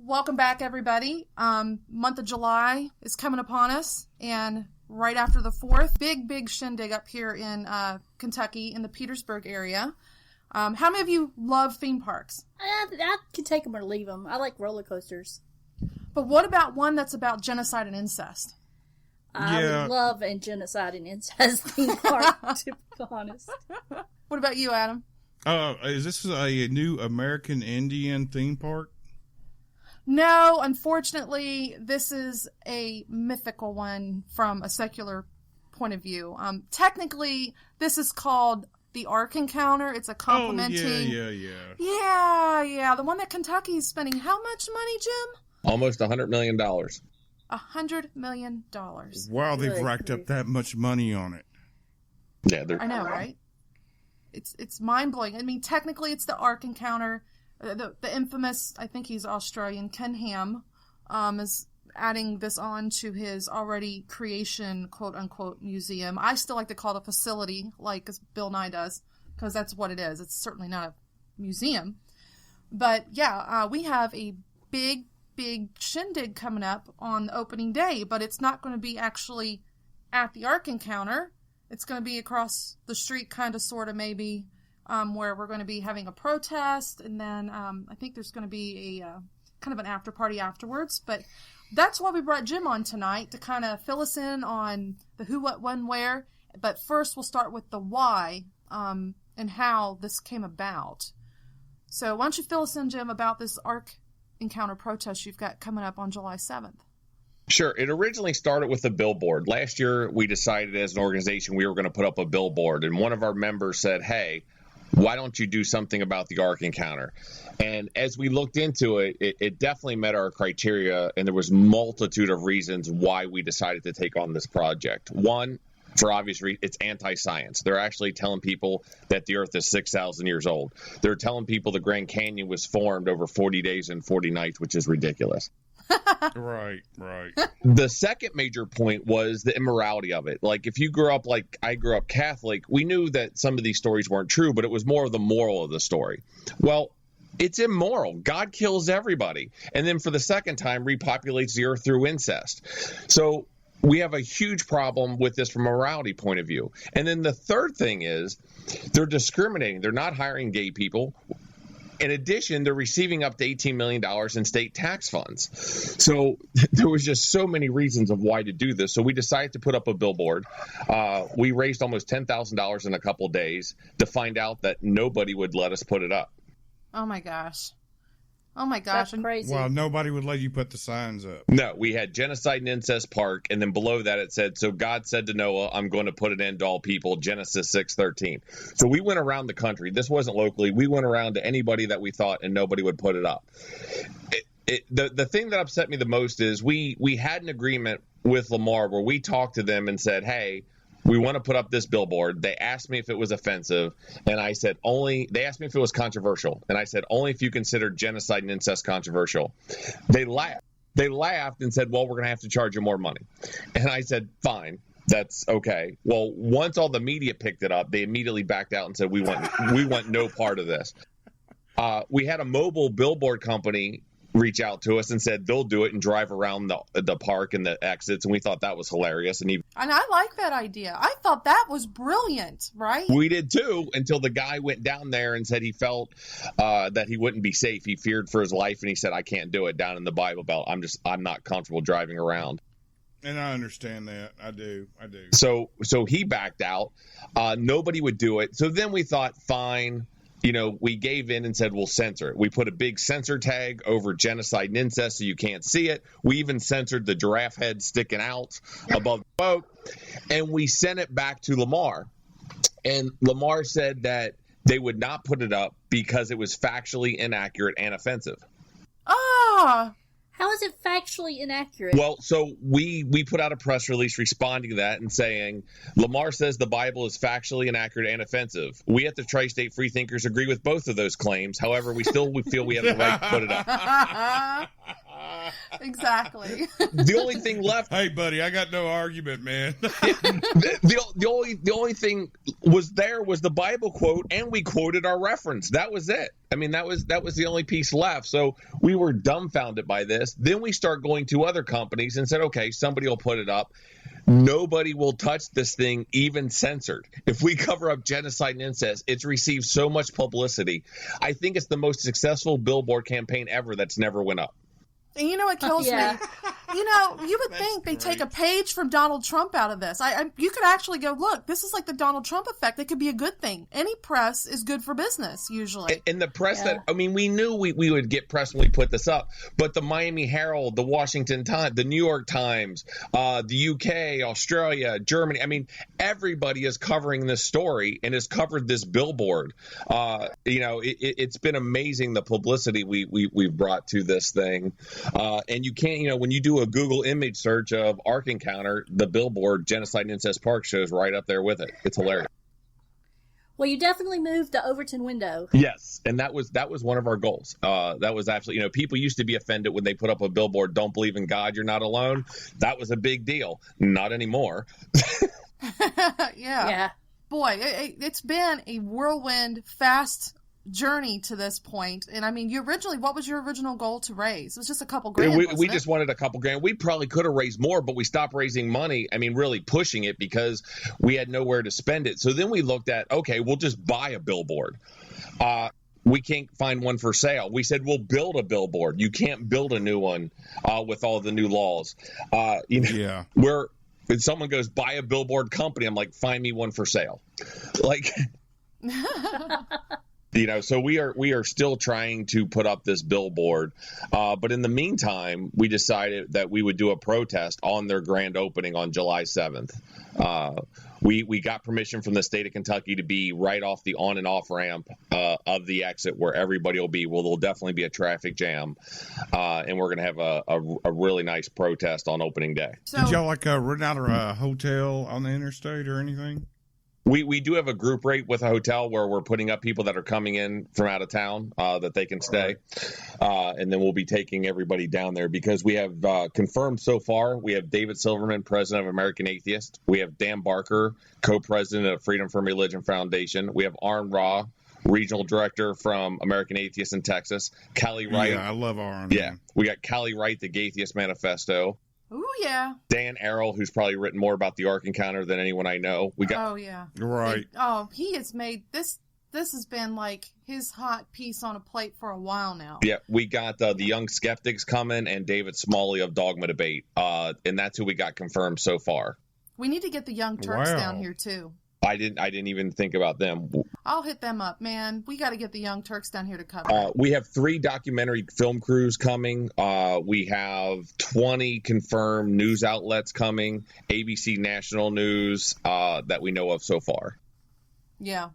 Welcome back, everybody. Month of July is coming upon us, and right after the 4th, big shindig up here in Kentucky in the Petersburg area. How many of you love theme parks? I can take them or leave them. I like roller coasters. But what about one that's about genocide and incest? I would love a genocide and incest theme park, to be honest. What about you, Adam? Is this a new American Indian theme park? No, unfortunately, this is a mythical one from a secular point of view. Technically, this is called the Ark Encounter. It's a complimenting... Oh, Yeah. The one that Kentucky's spending how much money, Jim? Almost $100 million. $100 million. Wow, they've racked up that much money on it. Yeah, I know, right? It's mind-blowing. I mean, technically, it's the Ark Encounter. The infamous, I think he's Australian, Ken Ham, is adding this on to his already creation, quote-unquote, museum. I still like to call it a facility, like Bill Nye does, because that's what it is. It's certainly not a museum. But, yeah, we have a big shindig coming up on the opening day, but it's not going to be actually at the Ark Encounter. It's going to be across the street, kind of, sort of, maybe, where we're going to be having a protest, and then I think there's going to be a kind of an after party afterwards. But that's why we brought Jim on tonight, to kind of fill us in on the who, what, when, where. But first, we'll start with the why and how this came about. So why don't you fill us in, Jim, about this Ark Encounter protest you've got coming up on July 7th? Sure. It originally started with a billboard. Last year, we decided as an organization we were going to put up a billboard, and one of our members said, hey, why don't you do something about the Ark Encounter? And as we looked into it, it definitely met our criteria, and there was multitude of reasons why we decided to take on this project. One, for obvious reasons, it's anti-science. They're actually telling people that the Earth is 6,000 years old. They're telling people the Grand Canyon was formed over 40 days and 40 nights, which is ridiculous. Right. The second major point was the immorality of it. Like, if you grew up like I grew up Catholic, we knew that some of these stories weren't true, but it was more of the moral of the story. Well, it's immoral. God kills everybody. And then for the second time, repopulates the earth through incest. So we have a huge problem with this from a morality point of view. And then the third thing is they're discriminating. They're not hiring gay people. In addition, they're receiving up to $18 million in state tax funds. So there was just so many reasons of why to do this. So we decided to put up a billboard. We raised almost $10,000 in a couple of days to find out that nobody would let us put it up. Oh, my gosh. That's crazy. Well, nobody would let you put the signs up. No, we had Genocide and Incest Park, and then below that it said, so God said to Noah, I'm going to put an end to all people, Genesis 6:13. So we went around the country. This wasn't locally. We went around to anybody that we thought, and nobody would put it up. The thing that upset me the most is we had an agreement with Lamar where we talked to them and said, hey, we want to put up this billboard. They asked me if it was offensive, and I said they asked me if it was controversial, and I said only if you consider genocide and incest controversial. They laughed and said, well, we're going to have to charge you more money. And I said, fine, that's okay. Well, once all the media picked it up, they immediately backed out and said, we want no part of this. We had a mobile billboard company reach out to us and said they'll do it and drive around the park and the exits, and we thought that was hilarious. And I like that idea. I thought that was brilliant, right? We did too, until the guy went down there and said he felt that he wouldn't be safe. He feared for his life, and he said, I can't do it down in the Bible Belt. I'm not comfortable driving around. And I understand that. I do. So he backed out. Nobody would do it. So then we thought, fine. We gave in and said, we'll censor it. We put a big censor tag over genocide and incest so you can't see it. We even censored the giraffe head sticking out above the boat. And we sent it back to Lamar. And Lamar said that they would not put it up because it was factually inaccurate and offensive. How is it factually inaccurate? Well, so we put out a press release responding to that and saying, Lamar says the Bible is factually inaccurate and offensive. We at the Tri-State Freethinkers agree with both of those claims. However, we feel we have the right to put it up. Exactly. The only thing left. Hey, buddy, I got no argument, man. The only thing was the Bible quote, and we quoted our reference. That was it. I mean, that was the only piece left. So we were dumbfounded by this. Then we start going to other companies and said, okay, somebody will put it up. Nobody will touch this thing, even censored. If we cover up genocide and incest, it's received so much publicity. I think it's the most successful billboard campaign ever that's never went up. And you know what kills Yeah. me? You know, you would think they take a page from Donald Trump out of this. You could actually go, look, this is like the Donald Trump effect. It could be a good thing. Any press is good for business, usually. And the press we knew we would get press when we put this up, but the Miami Herald, the Washington Times, the New York Times, the UK, Australia, Germany, I mean, everybody is covering this story and has covered this billboard. It's been amazing, the publicity we've brought to this thing. And you can't, when you do a Google image search of Ark Encounter, the billboard Genocide and Incest Park shows right up there with it. It's hilarious. Well, you definitely moved the Overton window. Yes, and that was one of our goals. That was absolutely, people used to be offended when they put up a billboard, "Don't believe in God, you're not alone." That was a big deal. Not anymore. Yeah. Boy, it's been a whirlwind, fast journey to this point. And I mean, what was your original goal to raise? It was just a couple grand. We just wanted a couple grand. We probably could have raised more, but we stopped raising money. I mean, really pushing it because we had nowhere to spend it. So then we looked at, okay, we'll just buy a billboard. We can't find one for sale. We said, we'll build a billboard. You can't build a new one with all the new laws. Yeah. If someone goes, buy a billboard company, I'm like, find me one for sale. Like, so we are still trying to put up this billboard. But in the meantime, we decided that we would do a protest on their grand opening on July 7th. We got permission from the state of Kentucky to be right off the on and off ramp of the exit where everybody will be. Well, there'll definitely be a traffic jam. And we're going to have a really nice protest on opening day. So, did y'all rent out a hotel on the interstate or anything? We do have a group rate with a hotel where we're putting up people that are coming in from out of town that they can stay. And then we'll be taking everybody down there because we have confirmed so far. We have David Silverman, president of American Atheist. We have Dan Barker, co-president of Freedom from Religion Foundation. We have Arn Ra, regional director from American Atheist in Texas. Callie Wright. Yeah, I love Arn. Yeah. We got Callie Wright, the Gaytheist Manifesto. ooh, yeah. Dan Errol, who's probably written more about the Ark Encounter than anyone I know. Oh, yeah. Right. He has made this has been like his hot piece on a plate for a while now. Yeah, we got the Young Skeptics coming and David Smalley of Dogma Debate. And that's who we got confirmed so far. We need to get the Young Turks Wow. down here, too. I didn't even think about them. I'll hit them up, man. We got to get the Young Turks down here to cover. We have 3 documentary film crews coming. We have 20 confirmed news outlets coming, ABC National News that we know of so far. Yeah.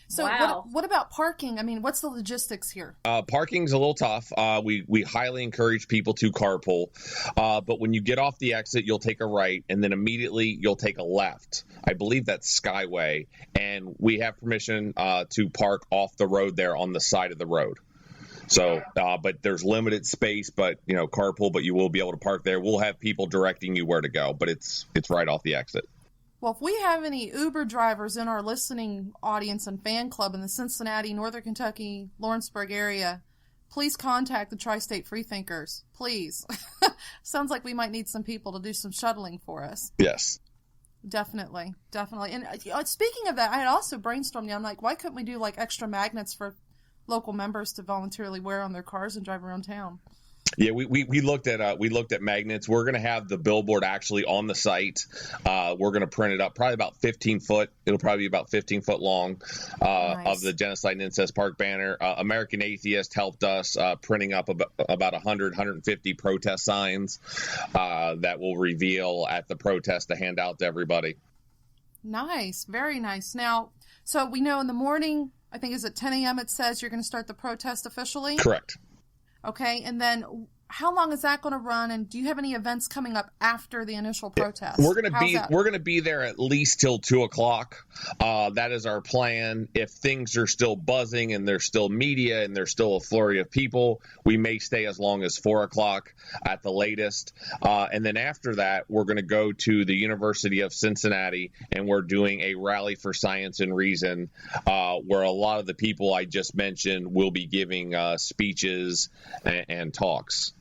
So Wow. what about parking? I mean, what's the logistics here? Parking's a little tough. We highly encourage people to carpool. But when you get off the exit, you'll take a right, and then immediately you'll take a left. I believe that's Skyway. And we have permission to park off the road there on the side of the road. So, but there's limited space, but, carpool, but you will be able to park there. We'll have people directing you where to go, but it's right off the exit. Well, if we have any Uber drivers in our listening audience and fan club in the Cincinnati, Northern Kentucky, Lawrenceburg area, please contact the Tri-State Freethinkers. Please. Sounds like we might need some people to do some shuttling for us. Yes. Definitely. And speaking of that, I had also brainstormed. I'm like, why couldn't we do like extra magnets for local members to voluntarily wear on their cars and drive around town? Yeah, we looked at magnets. We're going to have the billboard actually on the site. We're going to print it up probably about 15 foot. It'll probably be about 15 foot long Nice. of the Genocide and Incest Park banner. American Atheist helped us printing up about 150 protest signs that will reveal at the protest to hand out to everybody. Nice. Very nice. Now, so we know in the morning, I think is at 10 a.m. it says you're going to start the protest officially? Correct. Okay, and then how long is that going to run? And do you have any events coming up after the initial protest? We're gonna be there at least till 2:00. That is our plan. If things are still buzzing and there's still media and there's still a flurry of people, we may stay as long as 4:00 at the latest. And then after that, we're going to go to the University of Cincinnati, and we're doing a rally for science and reason, where a lot of the people I just mentioned will be giving speeches and talks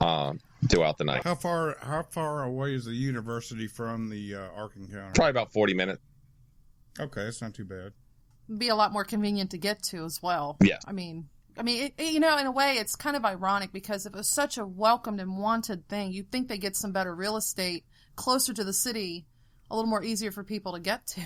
throughout the night. How far away is the university from the Ark Encounter? Probably about 40 minutes. Okay, that's not too bad. Be a lot more convenient to get to as well. Yeah. I mean, in a way, it's kind of ironic because if it was such a welcomed and wanted thing, you'd think they get some better real estate closer to the city, a little more easier for people to get to.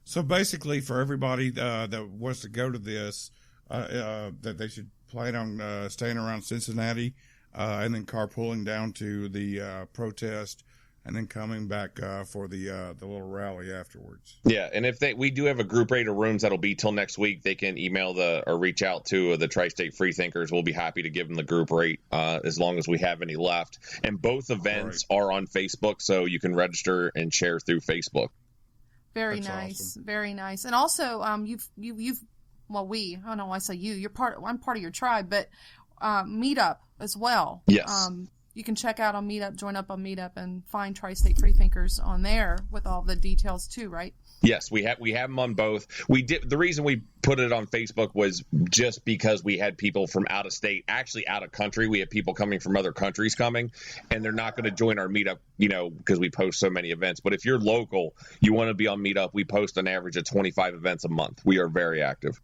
So basically, for everybody that wants to go to this, that they should plan on staying around Cincinnati and then carpooling down to the protest, and then coming back for the little rally afterwards. Yeah, and if we do have a group rate of rooms that'll be till next week, they can email or reach out to the Tri-State Freethinkers. We'll be happy to give them the group rate as long as we have any left. And both events are on Facebook, so you can register and share through Facebook. Very That's nice, awesome. Very nice. And also, you've well, I don't know why I say you. I'm part of your tribe, but Meetup as well. Yes. You can check out on Meetup, join up on Meetup, and find Tri-State Freethinkers on there with all the details too, right? Yes, we have them on both. We did. The reason we put it on Facebook was just because we had people from out of state, actually out of country. We have people coming from other countries coming, and they're not going to join our Meetup, because we post so many events. But if you're local, you want to be on Meetup, we post an average of 25 events a month. We are very active.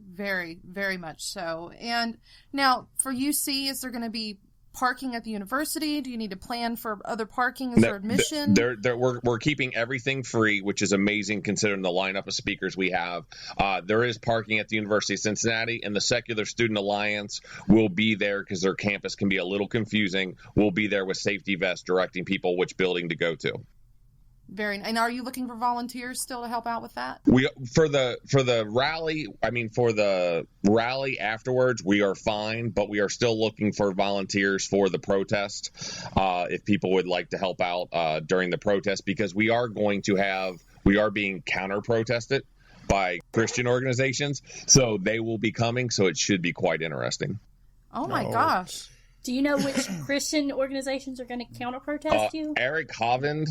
Very, very much so. And now for UC, is there going to be parking at the university? Do you need to plan for other parking? Is there admission? We're keeping everything free, which is amazing considering the lineup of speakers we have. There is parking at the University of Cincinnati, and the Secular Student Alliance will be there because their campus can be a little confusing. We'll be there with safety vests directing people which building to go to. And are you looking for volunteers still to help out with that? For the rally afterwards, we are fine, but we are still looking for volunteers for the protest. If people would like to help out during the protest, because we are being counter protested by Christian organizations, so they will be coming. So it should be quite interesting. Oh my gosh! Do you know which Christian organizations are going to counter protest you? Eric Hovind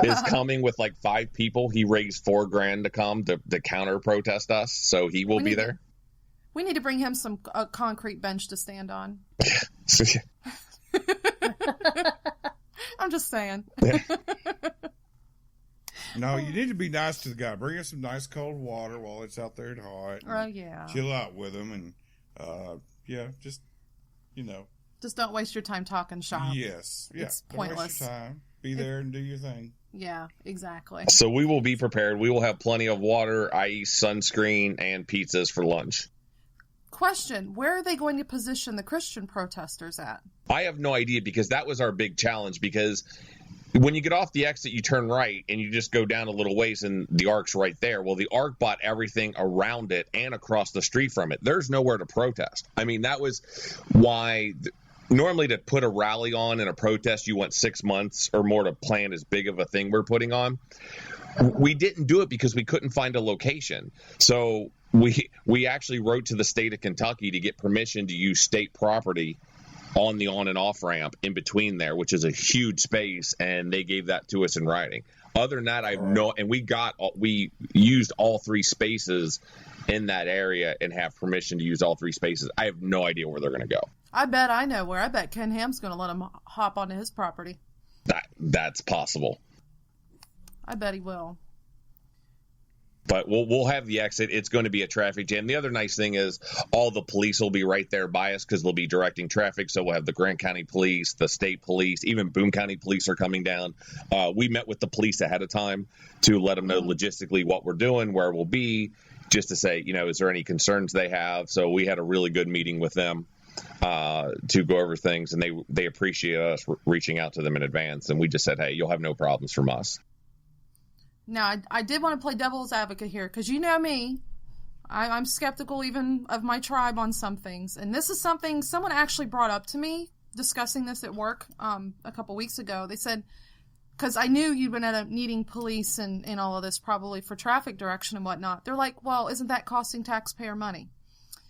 is coming with like 5 people. He raised $4,000 to come to counter protest us, so he will be there. We need to bring him some concrete bench to stand on. I'm just saying. No, you need to be nice to the guy. Bring him some nice cold water while it's out there and hot. Oh, yeah. Chill out with him, and just Just don't waste your time talking shop. Yes. Yeah. It's Don't pointless. waste your time. Be there and do your thing. Yeah, exactly. So we will be prepared. We will have plenty of water, ice, sunscreen, and pizzas for lunch. Question, where are they going to position the Christian protesters at? I have no idea, because that was our big challenge, because when you get off the exit, you turn right and you just go down a little ways and the Ark's right there. Well, the Ark bought everything around it and across the street from it. There's nowhere to protest. I mean, that was why normally to put a rally on and a protest, you want 6 months or more to plan as big of a thing we're putting on. We didn't do it because we couldn't find a location. So we actually wrote to the state of Kentucky to get permission to use state property on the on and off ramp in between there, which is a huge space, and they gave that to us in writing. Other than that, we used all 3 spaces in that area and have permission to use all 3 spaces. I have no idea where they're going to go. I bet I know where. I bet Ken Ham's going to let him hop onto his property. That's possible. I bet he will. But we'll have the exit. It's going to be a traffic jam. The other nice thing is all the police will be right there by us because they'll be directing traffic. So we'll have the Grant County Police, the state police, even Boone County Police are coming down. We met with the police ahead of time to let them know logistically what we're doing, where we'll be, just to say, is there any concerns they have? So we had a really good meeting with them to go over things, and they appreciate us reaching out to them in advance. And we just said, hey, you'll have no problems from us. Now, I did want to play devil's advocate here, because you know me. I'm skeptical even of my tribe on some things. And this is something someone actually brought up to me discussing this at work a couple weeks ago. They said, because I knew you'd been needing police and all of this probably for traffic direction and whatnot. They're like, well, isn't that costing taxpayer money?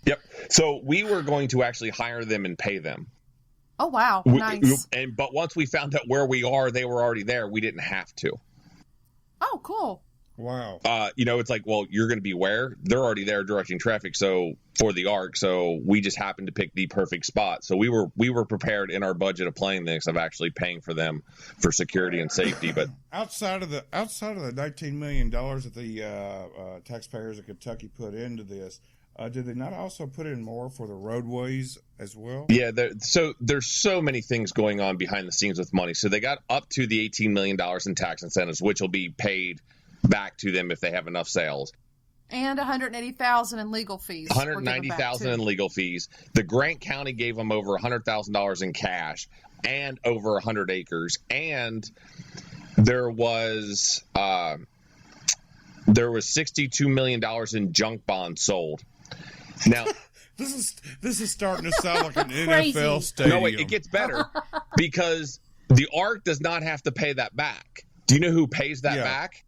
Yep. So we were going to actually hire them and pay them. Oh, wow. Nice. But once we found out where we are, they were already there. We didn't have to. Oh, cool. Wow. It's like, well, you're going to be where? They're already there directing traffic. So for the arc, so we just happened to pick the perfect spot. So we were prepared in our budget of playing this of actually paying for them for security and safety. But outside of the $19 million that the taxpayers of Kentucky put into this, did they not also put in more for the roadways as well? Yeah, there's so many things going on behind the scenes with money. So they got up to the $18 million in tax incentives, which will be paid back to them if they have enough sales. And $180,000 in legal fees. $190,000 in legal fees. The Grant County gave them over $100,000 in cash and over 100 acres. And there was $62 million in junk bonds sold. Now, this is starting to sound like an NFL stadium. No, wait, it gets better because the ARC does not have to pay that back. Do you know who pays that back?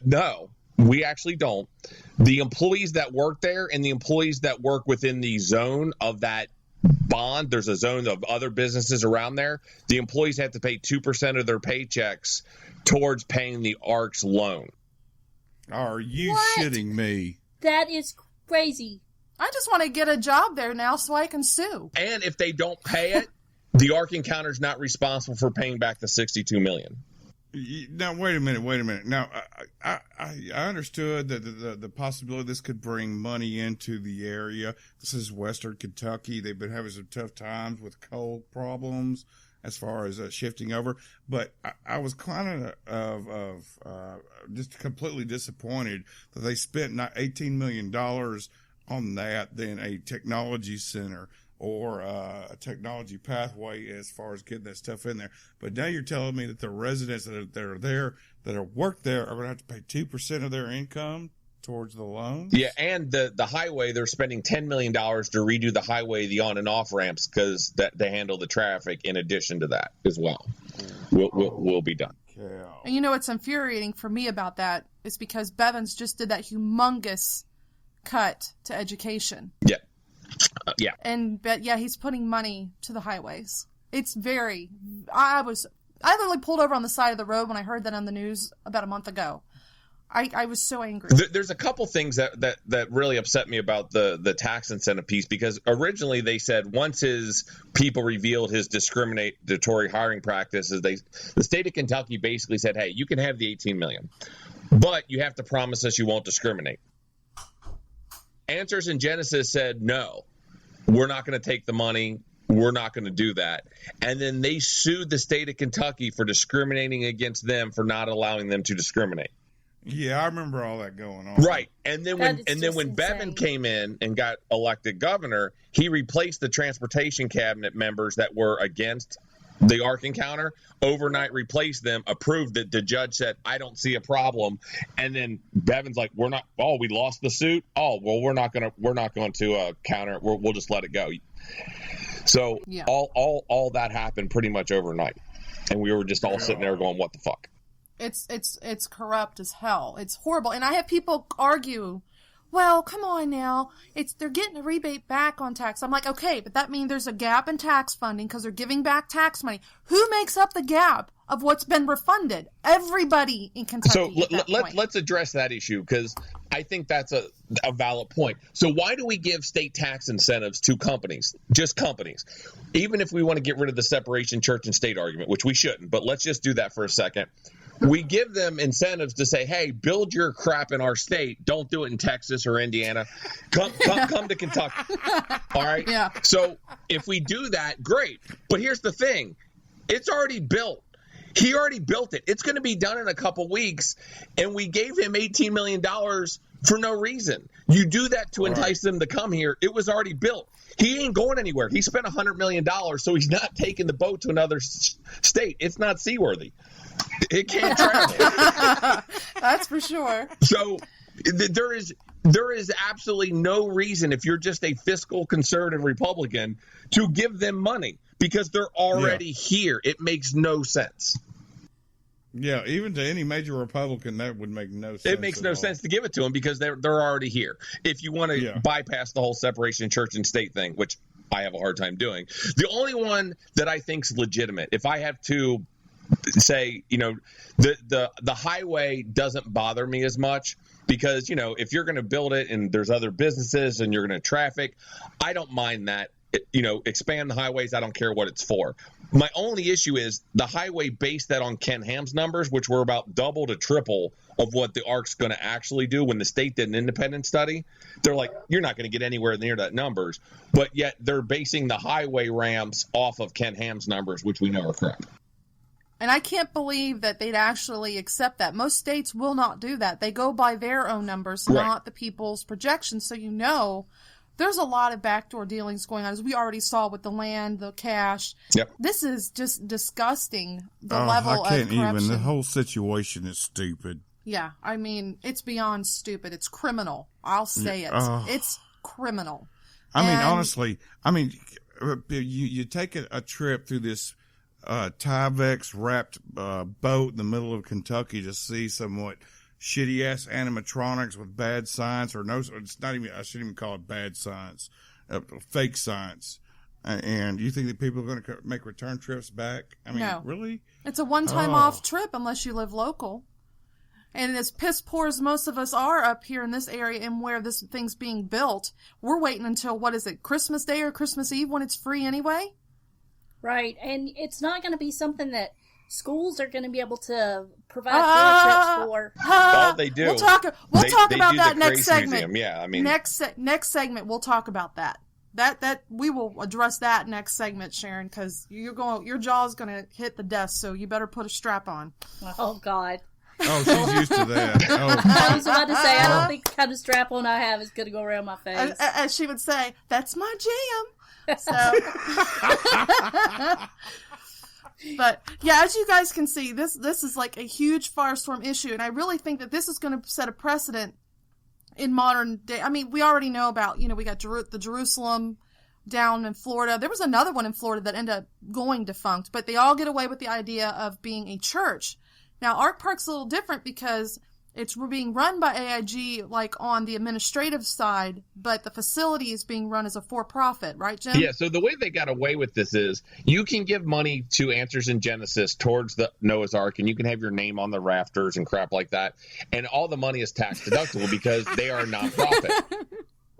No, we actually don't. The employees that work there and the employees that work within the zone of that bond, there's a zone of other businesses around there. The employees have to pay 2% of their paychecks towards paying the ARC's loan. Are you shitting me? That is crazy. I just want to get a job there now so I can sue. And if they don't pay it, the ARC encounter is not responsible for paying back the $62 million. Now, wait a minute. Now, I understood that the possibility this could bring money into the area. This is Western Kentucky. They've been having some tough times with coal problems as far as shifting over. But I was kind of just completely disappointed that they spent not $18 million on that than a technology center or a technology pathway as far as getting that stuff in there. But now you're telling me that the residents that are there, that are work there, are going to have to pay 2% of their income towards the loan? Yeah, and the highway, they're spending $10 million to redo the highway, the on and off ramps, because they handle the traffic in addition to that as well. We'll be done. And you know what's infuriating for me about that is because Bevins just did that humongous cut to education. Yeah. Yeah. But he's putting money to the highways. It's I literally pulled over on the side of the road when I heard that on the news about a month ago. I was so angry. There's a couple things that really upset me about the tax incentive piece, because originally they said once his people revealed his discriminatory hiring practices, the state of Kentucky basically said, hey, you can have the $18 million, but you have to promise us you won't discriminate. Answers in Genesis said, no, we're not going to take the money. We're not going to do that. And then they sued the state of Kentucky for discriminating against them for not allowing them to discriminate. Yeah, I remember all that going on. Right. And then when Bevin came in and got elected governor, he replaced the transportation cabinet members that were against the ARC encounter, overnight replaced them, approved it. The judge said, I don't see a problem. And then Bevin's like, we lost the suit. Oh, well, we're not going to counter it. We'll just let it go. So all that happened pretty much overnight. And we were just all sitting there going, what the fuck? It's corrupt as hell. It's horrible. And I have people argue, well, come on now. They're getting a rebate back on tax. I'm like, okay, but that means there's a gap in tax funding because they're giving back tax money. Who makes up the gap of what's been refunded? Everybody in Kentucky. So let's address that issue, because I think that's a valid point. So why do we give state tax incentives to companies, just companies? Even if we want to get rid of the separation church and state argument, which we shouldn't, but let's just do that for a second. We give them incentives to say, hey, build your crap in our state. Don't do it in Texas or Indiana. Come to Kentucky. All right? Yeah. So if we do that, great. But here's the thing. It's already built. He already built it. It's going to be done in a couple weeks, and we gave him $18 million for no reason. You do that to entice them to come here. It was already built. He ain't going anywhere. He spent $100 million, so he's not taking the boat to another state. It's not seaworthy. It can't travel. That's for sure. So There is absolutely no reason, if you're just a fiscal conservative Republican, to give them money because they're already here. It makes no sense. Yeah, even to any major Republican, that would make no sense. It makes no sense to give it to them because they're already here. If you want to bypass the whole separation of church and state thing, which I have a hard time doing, the only one that I think is legitimate, if I have to say, the highway doesn't bother me as much because, if you're going to build it and there's other businesses and you're going to traffic, I don't mind that. Expand the highways. I don't care what it's for. My only issue is the highway based that on Ken Ham's numbers, which were about double to triple of what the ARC's going to actually do. When the state did an independent study, they're like, you're not going to get anywhere near that numbers. But yet they're basing the highway ramps off of Ken Ham's numbers, which we know are crap. And I can't believe that they'd actually accept that. Most states will not do that. They go by their own numbers, not the people's projections. So there's a lot of backdoor dealings going on, as we already saw with the land, the cash. Yep. This is just disgusting, the level of corruption. Even. The whole situation is stupid. Yeah, I mean, it's beyond stupid. It's criminal. I'll say it. It's criminal. Honestly, you take a trip through this Tyvek wrapped boat in the middle of Kentucky to see somewhat shitty ass animatronics with bad science, it's not even, I shouldn't even call it bad science, fake science. And you think that people are going to make return trips back? No. Really? It's a one-time off trip unless you live local. And as piss poor as most of us are up here in this area and where this thing's being built, we're waiting until, Christmas Day or Christmas Eve when it's free anyway? Right, and it's not going to be something that schools are going to be able to provide field trips for. Well, they do. We'll talk about that next segment. Museum. Yeah, next segment we'll talk about that. That we will address that next segment, Sharon, because your jaw's going to hit the desk, so you better put a strap on. Oh God. Oh, she's used to that. I was about to say, I don't think the kind of strap on I have is going to go around my face. As she would say, that's my jam. So, but yeah, as you guys can see, this is like a huge firestorm issue, and I really think that this is going to set a precedent in modern day. I mean, we already know about, we got the Jerusalem down in Florida. There was another one in Florida that ended up going defunct, but they all get away with the idea of being a church. Now, Ark Park's a little different because it's being run by AIG, like on the administrative side, but the facility is being run as a for-profit, right, Jim? Yeah, so the way they got away with this is you can give money to Answers in Genesis towards the Noah's Ark, and you can have your name on the rafters and crap like that, and all the money is tax deductible because they are a nonprofit.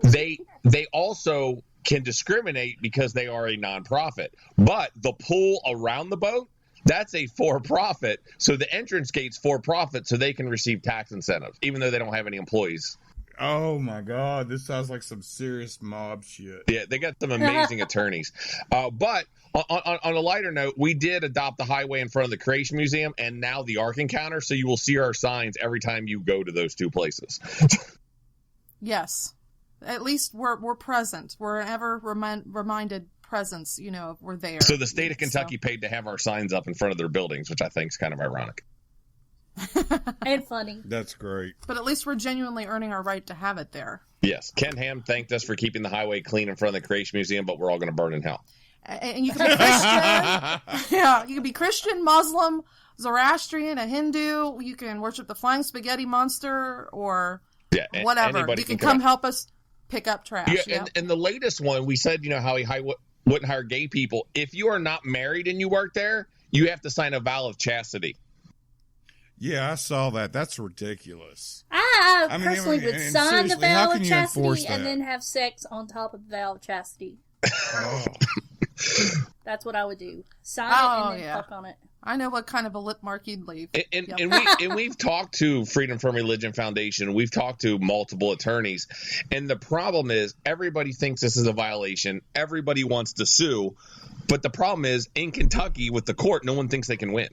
They also can discriminate because they are a nonprofit, but the pool around the boat, that's a for-profit, so the entrance gate's for-profit, so they can receive tax incentives, even though they don't have any employees. Oh, my God. This sounds like some serious mob shit. Yeah, they got some amazing attorneys. But on a lighter note, we did adopt the highway in front of the Creation Museum and now the Ark Encounter, so you will see our signs every time you go to those two places. Yes. At least we're present. We're ever reminded presence, we're there. So the state of Kentucky paid to have our signs up in front of their buildings, which I think is kind of ironic. And funny. That's great. But at least we're genuinely earning our right to have it there. Yes. Ken Ham thanked us for keeping the highway clean in front of the Creation Museum, but we're all going to burn in hell. And you can be Christian. Yeah, you can be Christian, Muslim, Zoroastrian, a Hindu. You can worship the flying spaghetti monster or whatever. You can come help us pick up trash. Yeah, and the latest one, we said, how he wouldn't hire gay people. If you are not married and you work there, you have to sign a vow of chastity. Yeah, I saw that. That's ridiculous. I personally would sign the vow of chastity and then have sex on top of the vow of chastity. Oh. That's what I would do. Sign it and then fuck on it. I know what kind of a lip mark you'd leave. And we've talked to Freedom from Religion Foundation. We've talked to multiple attorneys. And the problem is everybody thinks this is a violation. Everybody wants to sue. But the problem is in Kentucky with the court, no one thinks they can win.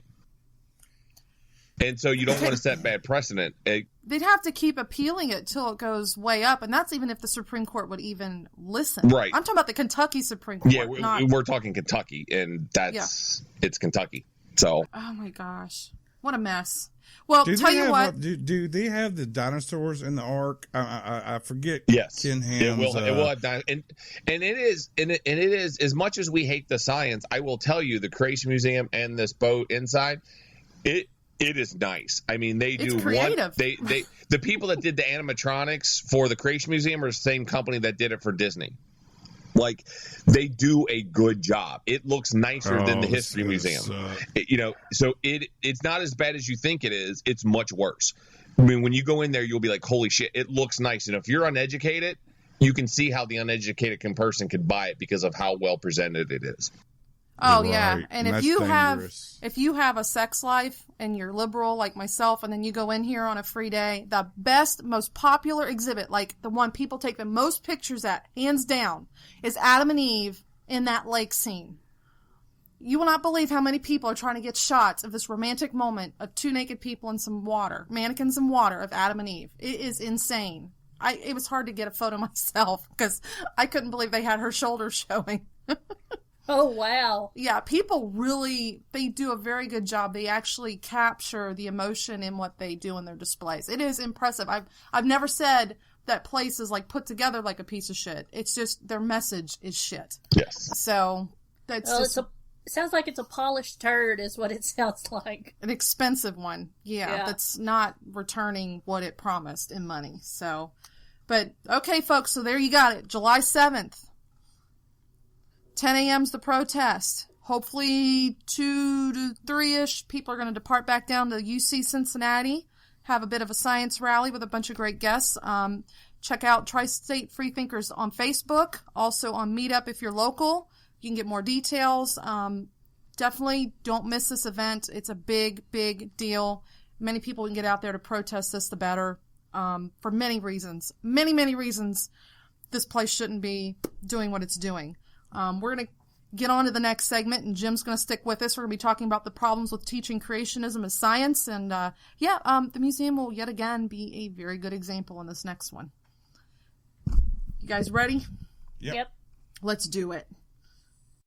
And so you don't want to set bad precedent. They'd have to keep appealing it till it goes way up. And that's even if the Supreme Court would even listen. Right. I'm talking about the Kentucky Supreme Court. Yeah, we're talking Kentucky. And it's Kentucky. So. Oh my gosh. What a mess. Well, tell you what. Do they have the dinosaurs in the Ark? I forget. Yes, Ken Ham's, it will have and it is as much as we hate the science. I will tell you, the Creation Museum and this boat inside, it is nice. I mean, they do creative. The people that did the animatronics for the Creation Museum are the same company that did it for Disney. Like, they do a good job. It looks nicer than the History Museum. So it's not as bad as you think it is. It's much worse. I mean, when you go in there, you'll be like, holy shit, it looks nice. And if you're uneducated, you can see how the uneducated person could buy it because of how well presented it is. Oh, right. yeah. And if dangerous. you have a sex life and you're liberal like myself, and then you go in here on a free day, the best, most popular exhibit, like the one people take the most pictures at, hands down, is Adam and Eve in that lake scene. You will not believe how many people are trying to get shots of this romantic moment of two naked people in some water, mannequins in water, of Adam and Eve. It is insane. It was hard to get a photo myself because I couldn't believe they had her shoulders showing. Oh, wow. Yeah, people really, they do a very good job. They actually capture the emotion in what they do in their displays. It is impressive. I've never said that place is like put together like a piece of shit. It's just their message is shit. Yes. So that's it sounds like it's a polished turd is what it sounds like. An expensive one. Yeah, that's not returning what it promised in money. So, but okay, folks, so there you got it. July 7th. 10 a.m.'s the protest. Hopefully 2 to 3-ish people are going to depart back down to UC Cincinnati, have a bit of a science rally with a bunch of great guests. Check out Tri-State Freethinkers on Facebook, also on Meetup if you're local. You can get more details. Definitely don't miss this event. It's a big, big deal. Many people can get out there to protest this, the better, for many reasons. Many, many reasons this place shouldn't be doing what it's doing. We're going to get on to the next segment, and Jim's going to stick with us. We're going to be talking about the problems with teaching creationism as science, and the museum will yet again be a very good example in this next one. You guys ready? Yep. Let's do it.